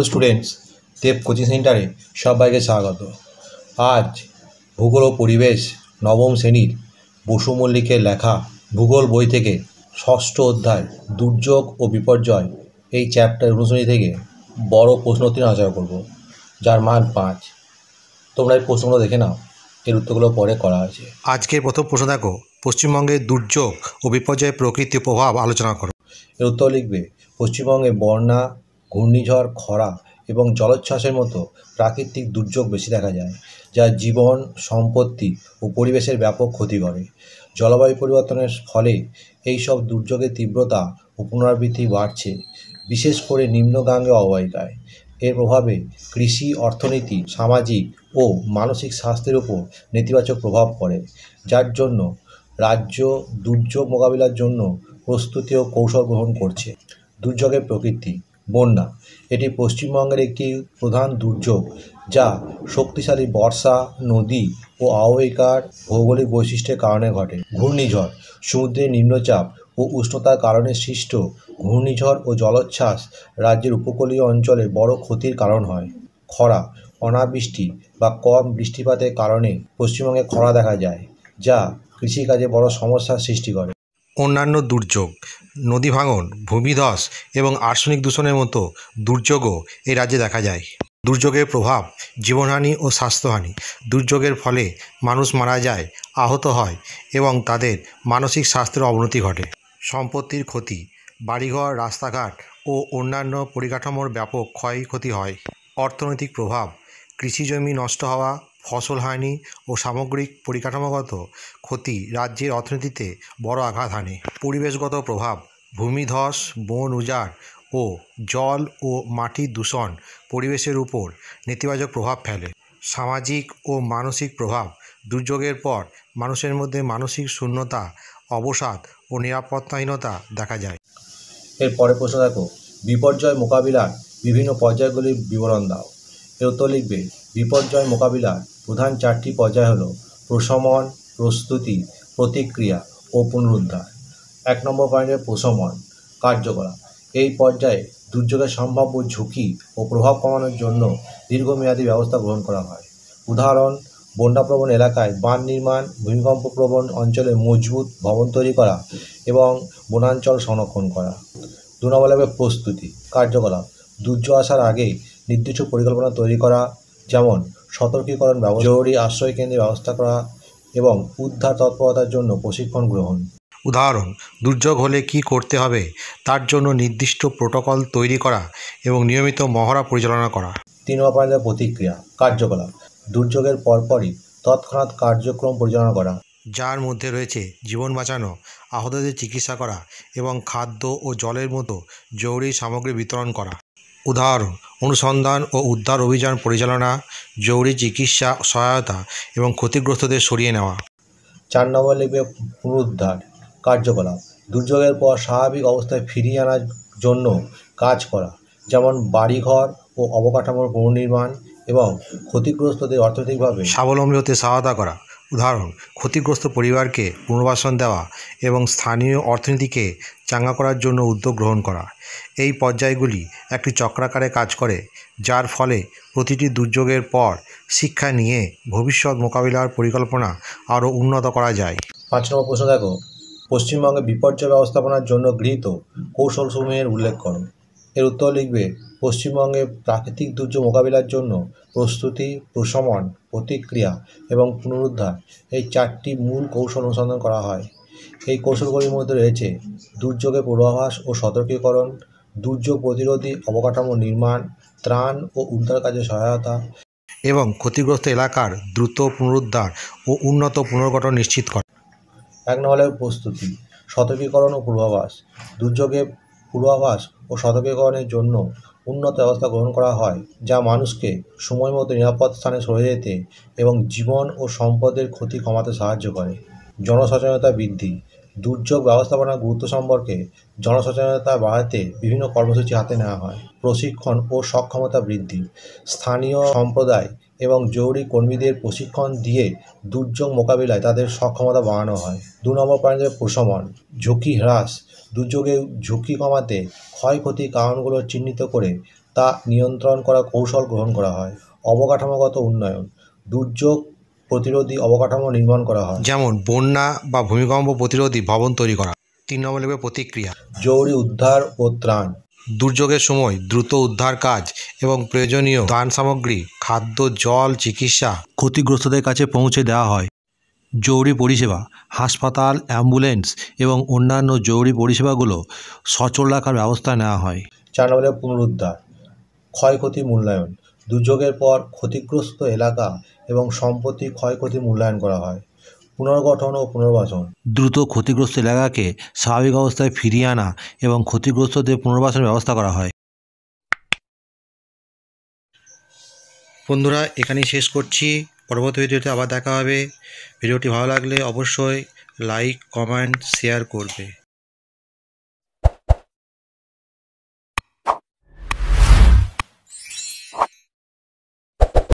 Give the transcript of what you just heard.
Hello students, দেব coaching সেন্টারে সবাইকে স্বাগত। আজ ভূগোল ও পরিবেশ নবম শ্রেণীর বসু মল্লিকের লেখা ভূগোল বই থেকে ষষ্ঠ অধ্যায় দুর্যোগ ও বিপর্যয় এই চ্যাপ্টার অনুশীলনী থেকে বড় প্রশ্নটি আলোচনা করব, যার মান 5। তোমরা এই প্রশ্নগুলো দেখে নাও, এর উত্তরগুলো পরে করা আছে। আজকের প্রথম প্রশ্ন দেখো, পশ্চিমবঙ্গের দুর্যোগ ও বিপর্যয় প্রকৃতি প্রভাব আলোচনা করো। এর উত্তর লিখবে, পশ্চিমবঙ্গে বন্যা, ঘূর্ণিঝড়, খরা এবং জলোচ্ছ্বাসের মতো প্রাকৃতিক দুর্যোগ বেশি দেখা যায়, যা জীবন, সম্পত্তি ও পরিবেশের ব্যাপক ক্ষতি করে। জলবায়ু পরিবর্তনের ফলে এই সব দুর্যোগের তীব্রতা ও পুনরাবৃত্তি বাড়ছে, বিশেষ করে নিম্নগাঙ্গে অববাহিকায়। এর প্রভাবে কৃষি, অর্থনীতি, সামাজিক ও মানসিক স্বাস্থ্যের উপর নেতিবাচক প্রভাব পড়ে, যার জন্য রাজ্য দুর্যোগ মোকাবিলার জন্য প্রস্তুতি ও কৌশল গ্রহণ করছে। দুর্যোগের প্রকৃতি। বন্যা এটি পশ্চিমবঙ্গের একটি প্রধান দুর্যোগ, যা শক্তিশালী বর্ষা, নদী ও অববাহিকার ভৌগোলিক বৈশিষ্ট্যের কারণে ঘটে। ঘূর্ণিঝড় সমুদ্রের নিম্নচাপ ও উষ্ণতার কারণে সৃষ্ট ঘূর্ণিঝড় ও জলোচ্ছ্বাস রাজ্যের উপকূলীয় অঞ্চলে বড় ক্ষতির কারণ হয়। খরা অনাবৃষ্টি বা কম বৃষ্টিপাতের কারণে পশ্চিমবঙ্গে খরা দেখা যায়, যা কৃষিকাজে বড় সমস্যার সৃষ্টি করে। অন্যান্য দুর্যোগ, নদী ভাঙন, ভূমিধস এবং আর্সেনিক দূষণের মতো দুর্যোগও এই রাজ্যে দেখা যায়। দুর্যোগের প্রভাব: জীবনহানি ও স্বাস্থ্যহানি। দুর্যোগের ফলে মানুষ মারা যায়, আহত হয় এবং তাদের মানসিক স্বাস্থ্যের অবনতি ঘটে। সম্পত্তির ক্ষতি: বাড়িঘর, রাস্তাঘাট ও অন্যান্য পরিকাঠামোর ব্যাপক ক্ষয়ক্ষতি হয়। অর্থনৈতিক প্রভাব: কৃষিজমি নষ্ট হওয়া, ফসল হানি ও সামগ্রিক পরিকাঠামোগত ক্ষতি রাজ্যের অর্থনীতিতে বড় আঘাত হানে। পরিবেশগত প্রভাব: ভূমিধস, বন উজাড় ও জল ও মাটির দূষণ পরিবেশের উপর নেতিবাচক প্রভাব ফেলে। সামাজিক ও মানসিক প্রভাব: দুর্যোগের পর মানুষের মধ্যে মানসিক শূন্যতা, অবসাদ ও নিরাপত্তাহীনতা দেখা যায়। এর পরের প্রশ্ন দেখো, বিপর্যয় মোকাবিলার বিভিন্ন পর্যায়গুলির বিবরণ দাও। এর উত্তর লিখবে, বিপর্যয় মোকাবিলার প্রধান 4টি পর্যায় হলো প্রশমন, প্রস্তুতি, প্রতিক্রিয়া ও পুনরুদ্ধার। 1 নম্বর পয়েন্টে প্রশমন কার্যকলাপ। এই পর্যায়ে দুর্যোগের সম্ভাব্য ঝুঁকি ও প্রভাব কমানোর জন্য দীর্ঘমেয়াদী ব্যবস্থা গ্রহণ করা হয়। উদাহরণ: বন্যাপ্রবণ এলাকায় বাঁধ নির্মাণ, ভূমিকম্পপ্রবণ অঞ্চলে মজবুত ভবন তৈরি করা এবং বনাঞ্চল সংরক্ষণ করা। 2 নম্বর লাগবে প্রস্তুতি কার্যকলাপ। দুর্যোগ আসার আগে নির্দিষ্ট পরিকল্পনা তৈরি করা, যেমন সতর্কীকরণ ব্যবস্থা, জরুরি আশ্রয় কেন্দ্রের ব্যবস্থা করা এবং উদ্ধার তৎপরতার জন্য প্রশিক্ষণ গ্রহণ। উদাহরণ: দুর্যোগ হলে কী করতে হবে তার জন্য নির্দিষ্ট প্রোটোকল তৈরি করা এবং নিয়মিত মহড়া পরিচালনা করা। 3 নম্বর পয়েন্টে প্রতিক্রিয়া কার্যকলাপ। দুর্যোগের পরপরই তৎক্ষণাৎ কার্যক্রম পরিচালনা করা, যার মধ্যে রয়েছে জীবন বাঁচানো, আহতদের চিকিৎসা করা এবং খাদ্য ও জলের মতো জরুরি সামগ্রী বিতরণ করা। উদাহরণ: অনুসন্ধান ও উদ্ধার অভিযান পরিচালনা, জরুরি চিকিৎসা সহায়তা এবং ক্ষতিগ্রস্তদের সরিয়ে নেওয়া। 4 নম্বর লিখবে পুনরুদ্ধার কার্যকলাপ। দুর্যোগের পর স্বাভাবিক অবস্থায় ফিরিয়ে আনার জন্য কাজ করা, যেমন বাড়িঘর ও অবকাঠামোর পুনর্নির্মাণ এবং ক্ষতিগ্রস্তদের অর্থনৈতিকভাবে স্বাবলম্বী হতে সহায়তা করা। উদাহরণ: ক্ষতিগ্রস্ত পরিবারকে পুনর্বাসন দেওয়া এবং স্থানীয় অর্থনীতিকে চাঙ্গা করার জন্য উদ্যোগ গ্রহণ করা। এই পর্যায়গুলি একটি চক্রাকারে কাজ করে, যার ফলে প্রতিটি দুর্যোগের পর শিক্ষা নিয়ে ভবিষ্যৎ মোকাবিলার পরিকল্পনা আরও উন্নত করা যায়। 5 নম্বর প্রশ্ন দেখো, পশ্চিমবঙ্গে বিপর্যয় ব্যবস্থাপনার জন্য গৃহীত কৌশলসমূহের উল্লেখ করো। এর উত্তর লিখবে, পশ্চিমবঙ্গে প্রাকৃতিক দুর্যোগ মোকাবিলার জন্য প্রস্তুতি, প্রশমন, প্রতিক্রিয়া এবং পুনরুদ্ধার এই 4টি মূল কৌশল অনুসন্ধান করা হয়। এই কৌশলগুলির মধ্যে রয়েছে দুর্যোগের পূর্বাভাস ও সতর্কীকরণ, দুর্যোগ প্রতিরোধী অবকাঠামো নির্মাণ, ত্রাণ ও উদ্ধার কাজে সহায়তা এবং ক্ষতিগ্রস্ত এলাকার দ্রুত পুনরুদ্ধার ও উন্নত পুনর্গঠন নিশ্চিত করে। 1 নম্বর প্রস্তুতি সতর্কীকরণ ও পূর্বাভাস। দুর্যোগের পূর্বাভাস ও সতর্কীকরণের জন্য উন্নত ব্যবস্থা গ্রহণ করা হয়, যা মানুষকে সময় মতো নিরাপদ স্থানে সরে যেতে এবং জীবন ও সম্পদের ক্ষতি কমাতে সাহায্য করে। জনসচেতনতা বৃদ্ধি। দুর্যোগ ব্যবস্থাপনার গুরুত্ব সম্পর্কে জনসচেতনতা বাড়াতে বিভিন্ন কর্মসূচি হাতে নেওয়া হয়। প্রশিক্ষণ ও সক্ষমতা বৃদ্ধি। স্থানীয় সম্প্রদায় এবং জরুরি কর্মীদের প্রশিক্ষণ দিয়ে দুর্যোগ মোকাবিলায় তাদের সক্ষমতা বাড়ানো হয়। 2 নম্বর পয়েন্টে প্রশমন ঝুঁকি হ্রাস। দুর্যোগের ঝুঁকি কমাতে ক্ষয়ক্ষতির কারণগুলো চিহ্নিত করে তা নিয়ন্ত্রণ করার কৌশল গ্রহণ করা হয়। অবকাঠামোগত উন্নয়ন, দুর্যোগ প্রতিরোধী অবকাঠামো নির্মাণ করা হয়। যেমন বন্যা বা ভূমিকম্প প্রতিরোধী ভবন তৈরি করা। 3 নম্বর লিখবে প্রতিক্রিয়া। জরুরি উদ্ধার ও ত্রাণ, দুর্যোগের সময় দ্রুত উদ্ধার কাজ এবং প্রয়োজনীয় ত্রাণ সামগ্রী, খাদ্য, জল, চিকিৎসা ক্ষতিগ্রস্তদের কাছে পৌঁছে দেওয়া হয়। জরুরি পরিষেবা, হাসপাতাল, অ্যাম্বুলেন্স এবং অন্যান্য জরুরি পরিষেবাগুলো সচল রাখার ব্যবস্থা নেওয়া হয়। 4 নম্বরে পুনরুদ্ধার, ক্ষয়ক্ষতি মূল্যায়ন, দুর্যোগের পর ক্ষতিগ্রস্ত এলাকা এবং সম্পত্তি ক্ষয়ক্ষতি মূল্যায়ন করা হয়। পুনর্গঠন ও পুনর্বাসন, দ্রুত ক্ষতিগ্রস্ত এলাকাকে স্বাভাবিক অবস্থায় ফিরিয়ে আনা এবং ক্ষতিগ্রস্তদের পুনর্বাসনের ব্যবস্থা করা হয়। বন্ধুরা, এখানেই শেষ করছি। পরবর্তী ভিডিওতে আবার দেখা হবে। ভিডিওটি ভালো লাগলে অবশ্যই লাইক, কমেন্ট, শেয়ার করবে।